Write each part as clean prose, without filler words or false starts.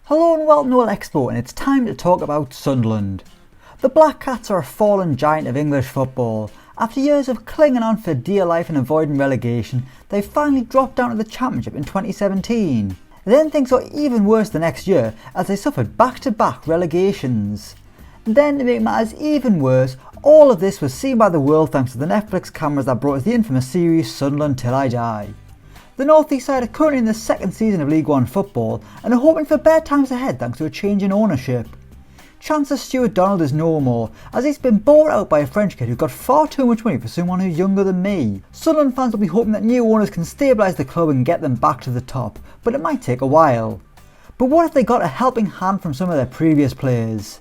Hello and welcome to Elecspo, and it's time to talk about Sunderland. The Black Cats are a fallen giant of English football. After years of clinging on for dear life and avoiding relegation, they finally dropped down to the Championship in 2017. Then things got even worse the next year as they suffered back-to-back relegations. Then, to make matters even worse, all of this was seen by the world thanks to the Netflix cameras that brought us the infamous series Sunderland Till I Die. The North East side are currently in the second season of League One football and are hoping for better times ahead thanks to a change in ownership. Chancellor Stuart Donald is no more, as he's been bought out by a French kid who got far too much money for someone who's younger than me. Sunderland fans will be hoping that new owners can stabilise the club and get them back to the top, but it might take a while. But what if they got a helping hand from some of their previous players?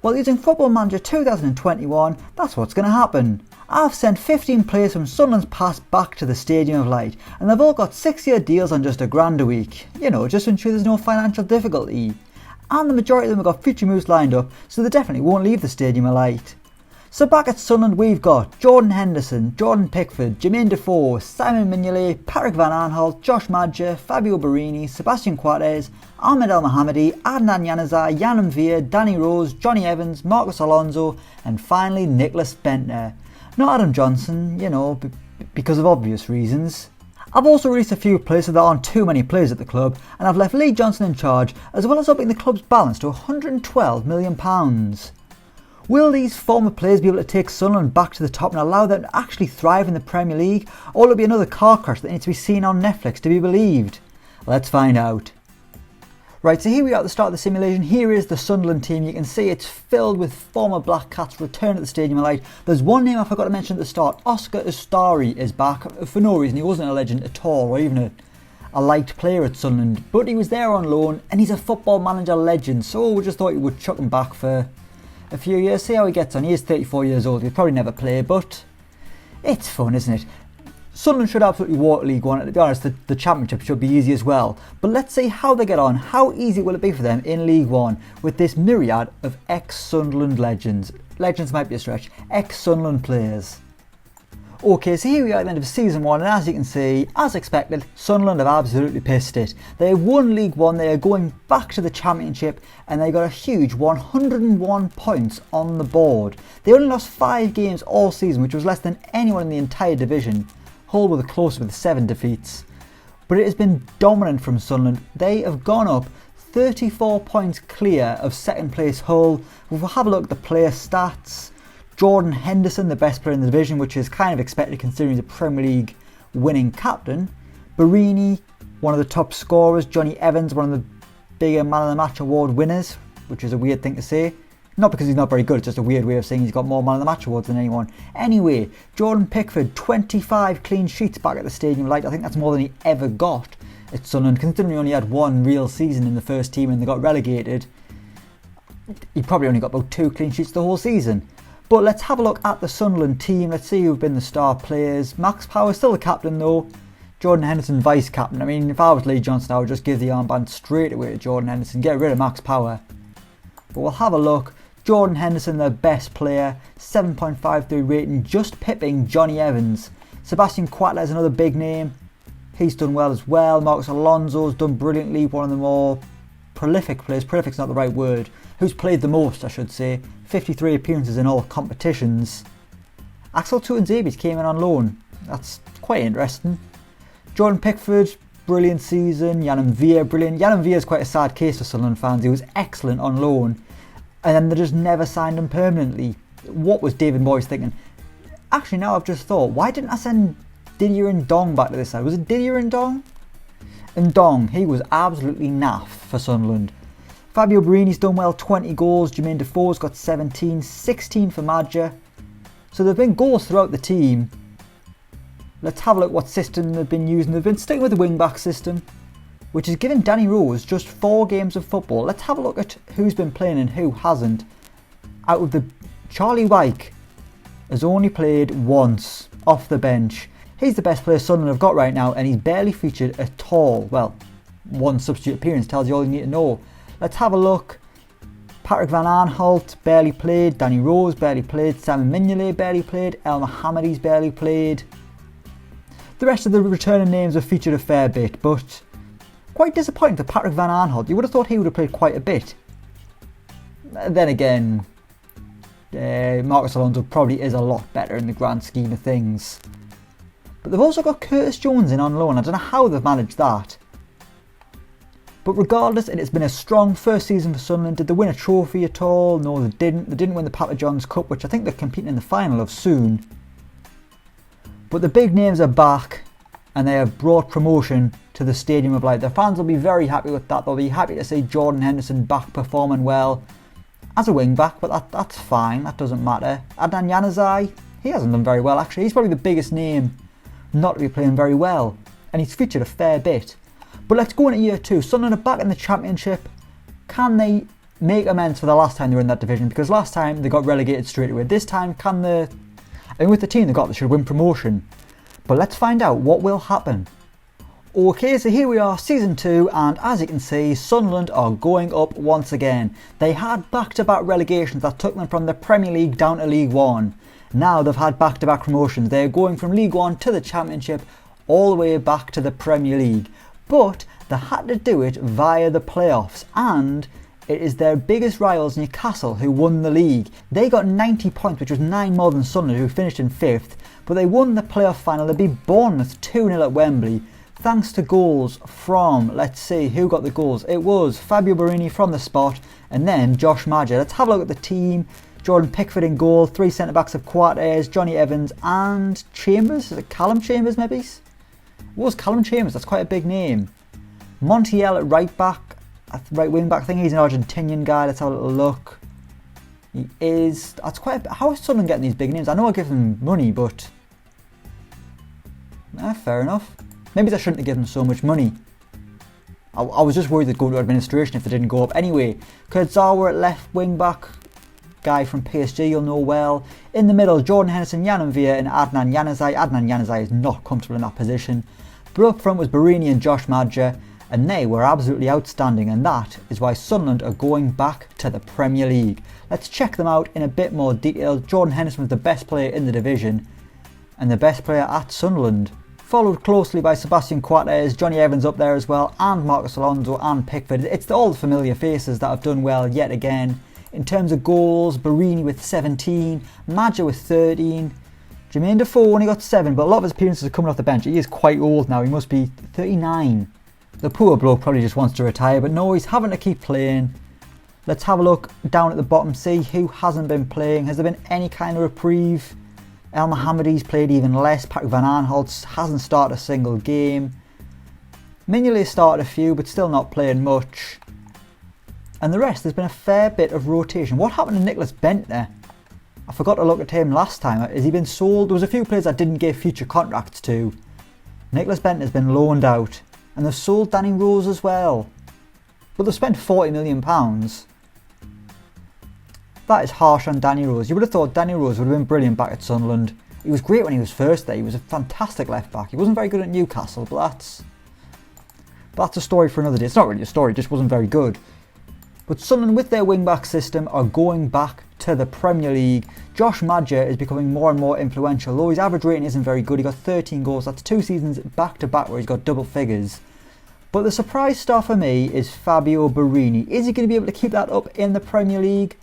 Well, using Football Manager 2021, that's what's going to happen. I've sent 15 players from Sunderland's past back to the Stadium of Light, and they've all got 6-year deals on just £1,000 a week. You know, just to ensure there's no financial difficulty. And the majority of them have got future moves lined up, so they definitely won't leave the Stadium of Light. So back at Sunderland we've got Jordan Henderson, Jordan Pickford, Jermaine Defoe, Simon Mignolet, Patrick Van Aanholt, Josh Madger, Fabio Borini, Sebastian Coates, Ahmed El Mohamedi, Adnan Januzaj, Yann M'Vila, Danny Rose, Johnny Evans, Marcus Alonso, and finally Nicholas Bentner. Not Adam Johnson, you know, because of obvious reasons. I've also released a few players so there aren't too many players at the club, and I've left Lee Johnson in charge, as well as upping the club's balance to £112 million. Will these former players be able to take Sunderland back to the top and allow them to actually thrive in the Premier League, or will it be another car crash that needs to be seen on Netflix to be believed? Let's find out. Right, so here we are at the start of the simulation. Here is the Sunderland team. You can see it's filled with former Black Cats return at the Stadium of Light. There's one name I forgot to mention at the start. Oscar Ustari is back for no reason. He wasn't a legend at all, or even a liked player at Sunderland, but he was there on loan and he's a Football Manager legend, so we just thought we would chuck him back for a few years, see how he gets on. He is 34 years old. He'll probably never play, but it's fun, isn't it? Sunderland should absolutely walk League One. To be honest, the Championship should be easy as well. But let's see how they get on. How easy will it be for them in League One with this myriad of ex-Sunderland legends? Legends might be a stretch. Ex-Sunderland players. Okay, so here we are at the end of season 1, and as you can see, as expected, Sunderland have absolutely pissed it. They have won League One, they are going back to the Championship, and they got a huge 101 points on the board. They only lost 5 games all season, which was less than anyone in the entire division. Hull were the closest with 7 defeats. But it has been dominant from Sunderland. They have gone up 34 points clear of second place Hull. We'll have a look at the player stats. Jordan Henderson, the best player in the division, which is kind of expected considering he's a Premier League winning captain. Borini, one of the top scorers. Johnny Evans, one of the bigger Man of the Match award winners, which is a weird thing to say. Not because he's not very good, it's just a weird way of saying he's got more Man of the Match awards than anyone. Anyway, Jordan Pickford, 25 clean sheets back at the Stadium of Light. I think that's more than he ever got at Sunderland, considering he only had one real season in the first team and they got relegated. He probably only got about 2 clean sheets the whole season. But let's have a look at the Sunderland team. Let's see who've been the star players. Max Power still the captain though. Jordan Henderson vice captain. I mean, if I was Lee Johnson, I would just give the armband straight away to Jordan Henderson. Get rid of Max Power. But we'll have a look. Jordan Henderson, their best player, 7.53 rating, just pipping Johnny Evans. Sebastian Coates, another big name. He's done well as well. Marcus Alonso's done brilliantly. One of the more prolific players. Prolific's not the right word. Who's played the most, I should say. 53 appearances in all competitions. Axel Tuanzebe came in on loan. That's quite interesting. Jordan Pickford, brilliant season. Yann M'Vila, brilliant. Yann M'Vila is quite a sad case for Sunderland fans. He was excellent on loan, and then they just never signed him permanently. What was David Moyes thinking? Actually, now I've just thought, why didn't I send Didier Ndong back to this side? Was it Didier Ndong? Ndong, he was absolutely naff for Sunderland. Fabio Borini's done well, 20 goals. Jermaine Defoe's got 17, 16 for Madger. So there have been goals throughout the team. Let's have a look what system they've been using. They've been sticking with the wing-back system, which has given Danny Rose just 4 games of football. Let's have a look at who's been playing and who hasn't. Out of the Charlie Wyke has only played once off the bench. He's the best player Sunderland have got right now, and he's barely featured at all. Well, one substitute appearance tells you all you need to know. Let's have a look. Patrick Van Aanholt barely played. Danny Rose barely played. Simon Mignolet barely played. El Mohamedi's barely played. The rest of the returning names have featured a fair bit, but Quite disappointing for Patrick Van Aanholt. You would have thought he would have played quite a bit. Then again, Marcus Alonso probably is a lot better in the grand scheme of things. But they've also got Curtis Jones in on loan. I don't know how they've managed that. But regardless, it has been a strong first season for Sunderland. Did they win a trophy at all? No, they didn't. They didn't win the Papa John's Cup, which I think they're competing in the final of soon. But the big names are back, and they have brought promotion to the Stadium of Light. Their fans will be very happy with that. They'll be happy to see Jordan Henderson back performing well as a wing back, but that's fine. That doesn't matter. Adnan Januzaj, he hasn't done very well actually. He's probably the biggest name not to be playing very well, and he's featured a fair bit. But let's go into year 2. Sunderland are back in the Championship. Can they make amends for the last time they were in that division? Because last time they got relegated straight away. This time, can they? I mean, with the team they got, they should win promotion. But let's find out what will happen. Okay, so here we are, Season 2, and as you can see, Sunderland are going up once again. They had back-to-back relegations that took them from the Premier League down to League 1. Now they've had back-to-back promotions. They're going from League 1 to the Championship, all the way back to the Premier League. But they had to do it via the playoffs, and it is their biggest rivals, Newcastle, who won the league. They got 90 points, which was 9 more than Sunderland, who finished in 5th. But they won the playoff final. They beat Bournemouth 2-0 at Wembley. Thanks to goals from, let's see, who got the goals? It was Fabio Borini from the spot, and then Josh Maja. Let's have a look at the team. Jordan Pickford in goal, 3 centre-backs of Quartes, Johnny Evans and Chambers. Is it Callum Chambers maybe? It was Callum Chambers, that's quite a big name. Montiel at right back, right wing back. I think he's an Argentinian guy. Let's have a little look. He is, that's quite a, how is Sunderland getting these big names? I know I give them money, but fair enough. Maybe I shouldn't have given them so much money. I was just worried they'd go to administration if they didn't go up. Anyway, Kurtzawa at left wing back, guy from PSG you'll know well. In the middle, Jordan Henderson, Jan Via and Adnan Januzaj. Adnan Januzaj is not comfortable in that position. But up front was Borini and Josh Maja, and they were absolutely outstanding, and that is why Sunderland are going back to the Premier League. Let's check them out in a bit more detail. Jordan Henderson was the best player in the division and the best player at Sunderland. Followed closely by Sebastian Quartes, Johnny Evans up there as well, and Marcus Alonso and Pickford. It's all the familiar faces that have done well yet again. In terms of goals, Borini with 17, Maja with 13, Jermaine Defoe only got 7, but a lot of his appearances are coming off the bench. He is quite old now, he must be 39. The poor bloke probably just wants to retire, but no, he's having to keep playing. Let's have a look down at the bottom, see who hasn't been playing. Has there been any kind of reprieve? El Mohammedi's played even less. Patrick Van Aanholt hasn't started a single game. Mignolet started a few, but still not playing much. And the rest, there's been a fair bit of rotation. What happened to Nicholas Bentner? I forgot to look at him last time. Has he been sold? There was a few players I didn't give future contracts to. Nicholas Bentner's been loaned out. And they've sold Danny Rose as well. But they've spent £40 million. That is harsh on Danny Rose. You would have thought Danny Rose would have been brilliant back at Sunderland. He was great when he was first there. He was a fantastic left back. He wasn't very good at Newcastle, but that's a story for another day. It's not really a story, it just wasn't very good. But Sunderland, with their wing-back system, are going back to the Premier League. Josh Maja is becoming more and more influential. Though his average rating isn't very good, he got 13 goals. That's 2 seasons back-to-back where he's got double figures. But the surprise star for me is Fabio Borini. Is he going to be able to keep that up in the Premier League?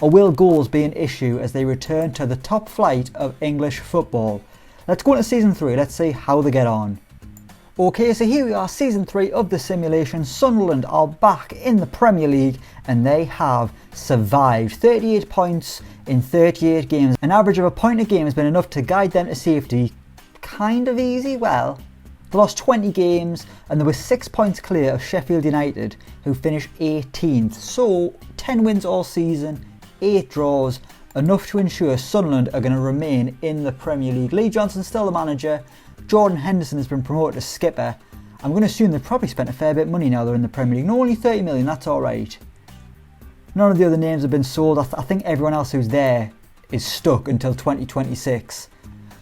Or will goals be an issue as they return to the top flight of English football? Let's go into Season 3, let's see how they get on. Okay, so here we are, Season 3 of the simulation. Sunderland are back in the Premier League and they have survived. 38 points in 38 games. An average of a point a game has been enough to guide them to safety. Kind of easy, well. They lost 20 games and they were 6 points clear of Sheffield United, who finished 18th. So, 10 wins all season, 8 draws, enough to ensure Sunderland are going to remain in the Premier League. Lee Johnson's still the manager. Jordan Henderson has been promoted to skipper. I'm going to assume they've probably spent a fair bit of money now they're in the Premier League. No, only 30 million, that's alright. None of the other names have been sold. I think everyone else who's there is stuck until 2026.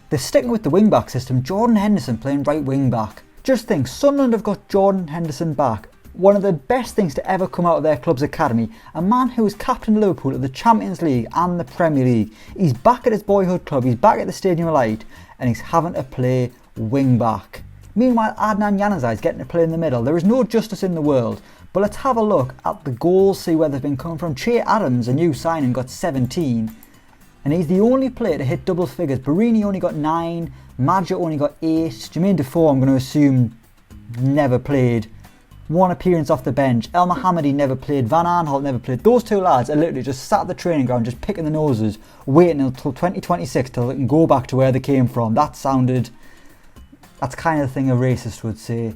They're sticking with the wing-back system. Jordan Henderson playing right wing-back. Just think, Sunderland have got Jordan Henderson back. One of the best things to ever come out of their club's academy. A man who was captain Liverpool at the Champions League and the Premier League. He's back at his boyhood club, he's back at the Stadium of Light, and he's having to play wing back. Meanwhile, Adnan Januzaj is getting to play in the middle. There is no justice in the world. But let's have a look at the goals, see where they've been coming from. Che Adams, a new signing, got 17. And he's the only player to hit double figures. Barini only got 9. Madja only got 8. Jermaine Defoe, I'm going to assume, never played. 1 appearance off the bench. El Mohammadi never played. Van Aanholt never played. Those 2 lads are literally just sat at the training ground, just picking the noses, waiting until 2026 till they can go back to where they came from. That's kind of the thing a racist would say.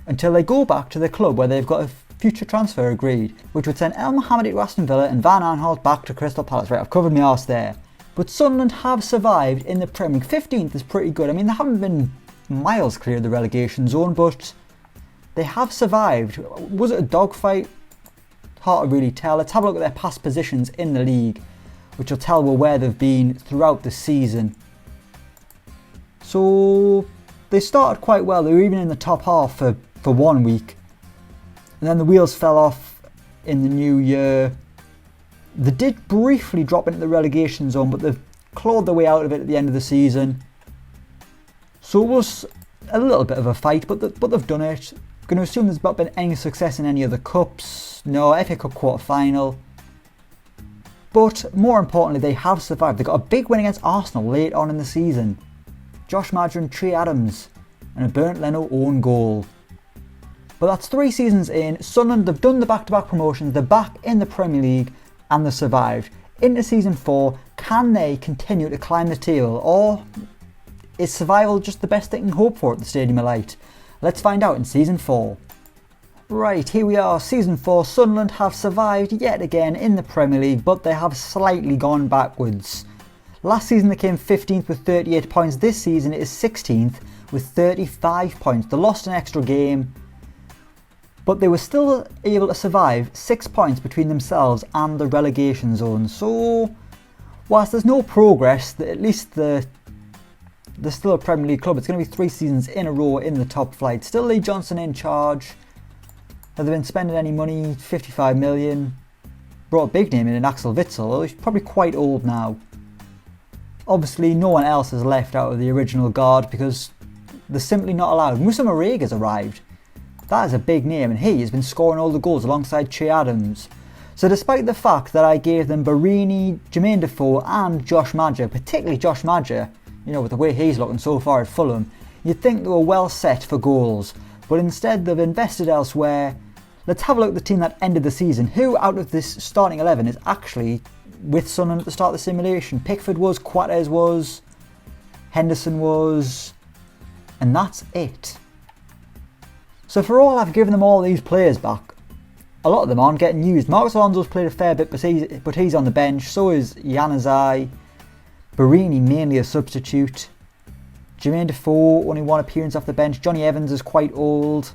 Until they go back to the club where they've got a future transfer agreed, which would send El Mohammadi to Aston Villa and Van Aanholt back to Crystal Palace. Right, I've covered my arse there. But Sunderland have survived in the Premier League. 15th is pretty good. I mean, they haven't been miles clear of the relegation zone, but they have survived. Was it a dogfight? Hard to really tell. Let's have a look at their past positions in the league, which will tell where they've been throughout the season. So they started quite well. They were even in the top half for 1 week. And then the wheels fell off in the new year. They did briefly drop into the relegation zone, but they've clawed their way out of it at the end of the season. So it was a little bit of a fight, but they've done it. Going to assume there's not been any success in any of the cups. No, FA Cup quarter-final. But more importantly, they have survived. They got a big win against Arsenal late on in the season. Josh Madger and Che Adams, and a Bernd Leno own goal. But that's 3 seasons in. Sunderland, they've done the back-to-back promotions. They're back in the Premier League, and they've survived. Into season 4, can they continue to climb the table, or is survival just the best they can hope for at the Stadium of Light? Let's find out in season 4. Right, here we are, season 4. Sunderland have survived yet again in the Premier League, but they have slightly gone backwards. Last season they came 15th with 38 points. This season it is 16th with 35 points. They lost an extra game, but they were still able to survive 6 points between themselves and the relegation zone. So, whilst there's no progress, at least they're still a Premier League club. It's going to be 3 seasons in a row in the top flight. Still Lee Johnson in charge. Have they been spending any money? 55 million. Brought a big name in Axel Witsel, although he's probably quite old now. Obviously, no one else is left out of the original guard because they're simply not allowed. Moussa Maraga's arrived. That is a big name, and he has been scoring all the goals alongside Che Adams. So despite the fact that I gave them Barini, Jermaine Defoe and Josh Madger, particularly Josh Madger, you know, with the way he's looking so far at Fulham, you'd think they were well set for goals. But instead they've invested elsewhere. Let's have a look at the team that ended the season. Who out of this starting 11 is actually with Sunderland at the start of the simulation? Pickford was, Quates was, Henderson was, and that's it. So for all I've given them all these players back, a lot of them aren't getting used. Marcos Alonso's played a fair bit, but he's on the bench. So is Januzaj. Barini mainly a substitute. Jermaine Defoe only 1 appearance off the bench. Johnny Evans is quite old.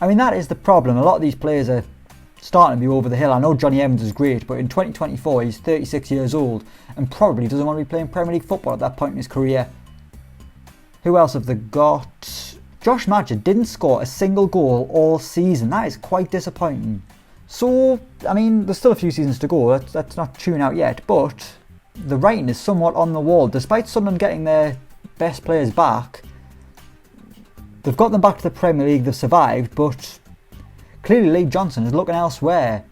I mean, that is the problem. A lot of these players are starting to be over the hill. I know Johnny Evans is great, but in 2024 he's 36 years old and probably doesn't want to be playing Premier League football at that point in his career. Who else have they got? Josh Madger didn't score a single goal all season. That is quite disappointing. So, I mean, there's still a few seasons to go. That's not chewing out yet, but the writing is somewhat on the wall. Despite Sunderland getting their best players back, they've got them back to the Premier League, they've survived, but clearly Lee Johnson is looking elsewhere.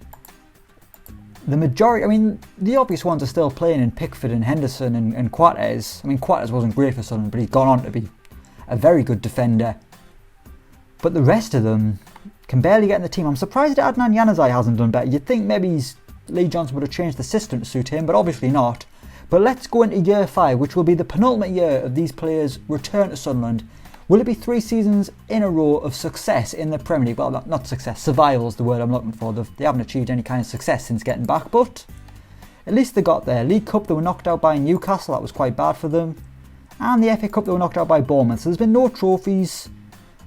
The majority, I mean, the obvious ones are still playing in Pickford and Henderson and Quates. I mean, Quates wasn't great for Sunderland, but he's gone on to be a very good defender. But the rest of them can barely get in the team. I'm surprised that Adnan Januzaj hasn't done better. You'd think maybe Lee Johnson would have changed the system to suit him, but obviously not. But let's go into year 5, which will be the penultimate year of these players' return to Sunderland. Will it be 3 seasons in a row of success in the Premier League? Well, not success, survival is the word I'm looking for. They haven't achieved any kind of success since getting back, but at least they got there. League Cup, they were knocked out by Newcastle, that was quite bad for them. And the FA Cup, they were knocked out by Bournemouth. So there's been no trophies,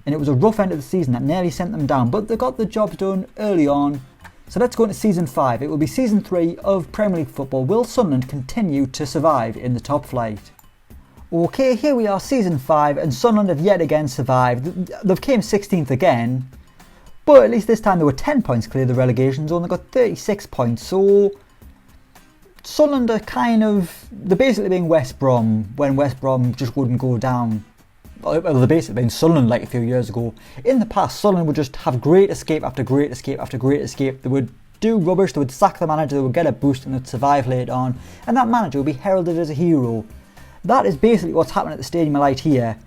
and it was a rough end of the season that nearly sent them down, but they got the job done early on. So let's go into season 5. It will be season 3 of Premier League football. Will Sunderland continue to survive in the top flight? Okay, here we are, season 5, and Sunderland have yet again survived. They've came 16th again, but at least this time they were 10 points clear of the relegation zone. They got 36 points, so Sunderland are they're basically being West Brom when West Brom just wouldn't go down. well, they've basically been Sunderland like a few years ago. In the past, Sunderland would just have great escape after great escape after great escape. They would do rubbish, they would sack the manager, they would get a boost and they'd survive later on, and that manager would be heralded as a hero. That is basically what's happened at the Stadium of Light here,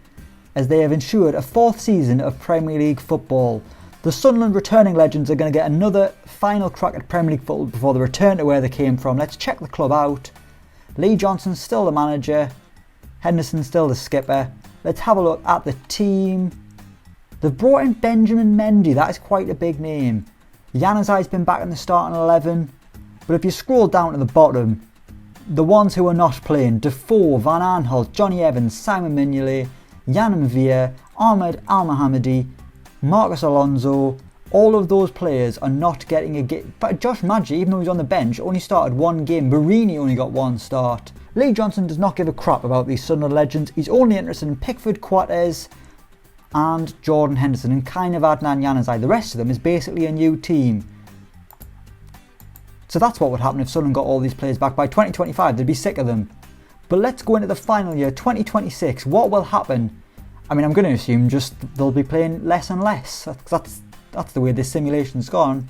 as they have ensured a 4th season of Premier League football. The Sunderland returning legends are going to get another final crack at Premier League football before they return to where they came from. Let's check the club out. Lee Johnson's still the manager, Henderson's still the skipper. Let's have a look at the team. They've brought in Benjamin Mendy, that is quite a big name. Januzaj's been back in the starting 11, but if you scroll down to the bottom, the ones who are not playing: Defoe, Van Aanholt, Johnny Evans, Simon Mignolet, Yann M'Vila, Ahmed Al-Mohammadi, Marcus Alonso, all of those players are not getting a game. But Josh Maggio, even though he's on the bench, only started 1 game. Barini only got 1 start. Lee Johnson does not give a crap about these Sunderland legends. He's only interested in Pickford, Coates and Jordan Henderson and kind of Adnan Januzaj. The rest of them is basically a new team. So that's what would happen if Sunderland got all these players back. By 2025, they'd be sick of them. But let's go into the final year, 2026. What will happen? I mean, I'm going to assume just they'll be playing less and less. That's the way this simulation's gone.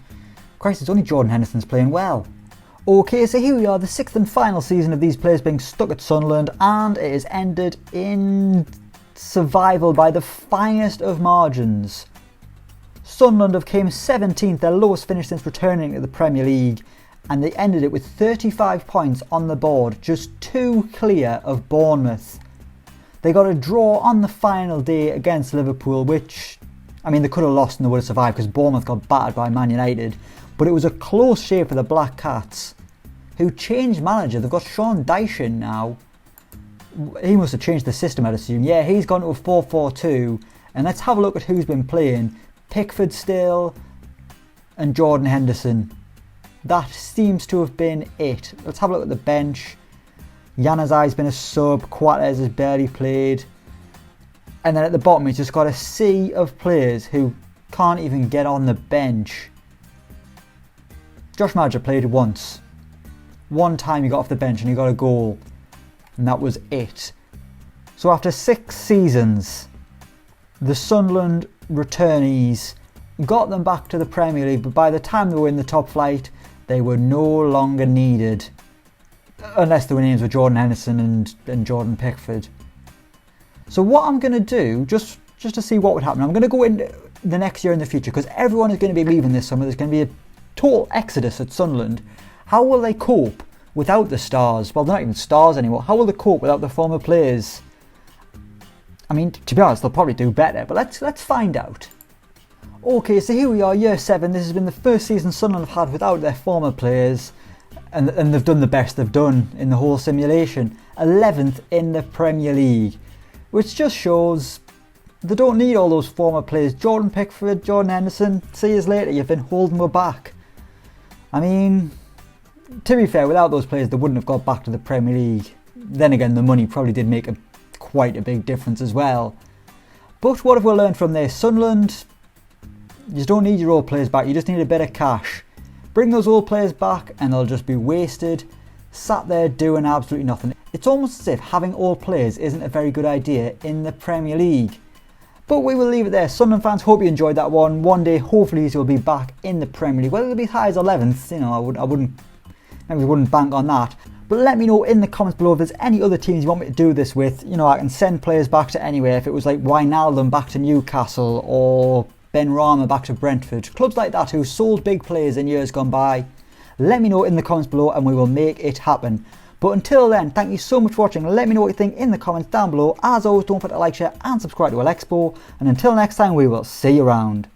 Christ, it's only Jordan Henderson's playing well. Okay, so here we are, the 6th and final season of these players being stuck at Sunderland, and it has ended in survival by the finest of margins. Sunderland have came 17th, their lowest finish since returning to the Premier League, and they ended it with 35 points on the board, just 2 clear of Bournemouth. They got a draw on the final day against Liverpool, which, I mean, they could have lost and they would have survived because Bournemouth got battered by Man United, but it was a close shave for the Black Cats, who changed manager. They've got Sean Dyche in now. He must have changed the system, I'd assume. Yeah, he's gone to a 4-4-2, and let's have a look at who's been playing. Pickford still, and Jordan Henderson. That seems to have been it. Let's have a look at the bench. Januzaj's been a sub, Coates has barely played. And then at the bottom, he's just got a sea of players who can't even get on the bench. Josh Maggio played once. One time he got off the bench and he got a goal. And that was it. So after 6 seasons, the Sunderland returnees got them back to the Premier League, but by the time they were in the top flight, they were no longer needed. Unless their names were Jordan Henderson and Jordan Pickford. So what I'm going to do, just to see what would happen, I'm going to go into the next year in the future, because everyone is going to be leaving this summer. There's going to be a total exodus at Sunderland. How will they cope without the stars? Well, they're not even stars anymore. How will they cope without the former players? I mean, to be honest, they'll probably do better, but let's find out. Okay, so here we are, year 7. This has been the first season Sunderland have had without their former players, and they've done the best they've done in the whole simulation. 11th in the Premier League, which just shows they don't need all those former players. Jordan Pickford, Jordan Henderson, see you later, you've been holding me back. I mean, to be fair, without those players they wouldn't have got back to the Premier League. Then again, the money probably did make quite a big difference as well. But what have we learned from this? Sunderland, you just don't need your old players back, you just need a bit of cash. Bring those old players back and they'll just be wasted, sat there doing absolutely nothing. It's almost as if having old players isn't a very good idea in the Premier League. But we will leave it there. Sunderland fans, hope you enjoyed that one. One day, hopefully, he'll be back in the Premier League. Whether it'll be as high as 11th, you know, I wouldn't bank on that. But let me know in the comments below if there's any other teams you want me to do this with. You know, I can send players back to anywhere. If it was like Wijnaldum back to Newcastle or Ben Rama back to Brentford. Clubs like that who sold big players in years gone by. Let me know in the comments below and we will make it happen. But until then, thank you so much for watching. Let me know what you think in the comments down below. As always, don't forget to like, share and subscribe to Elecspo. And until next time, we will see you around.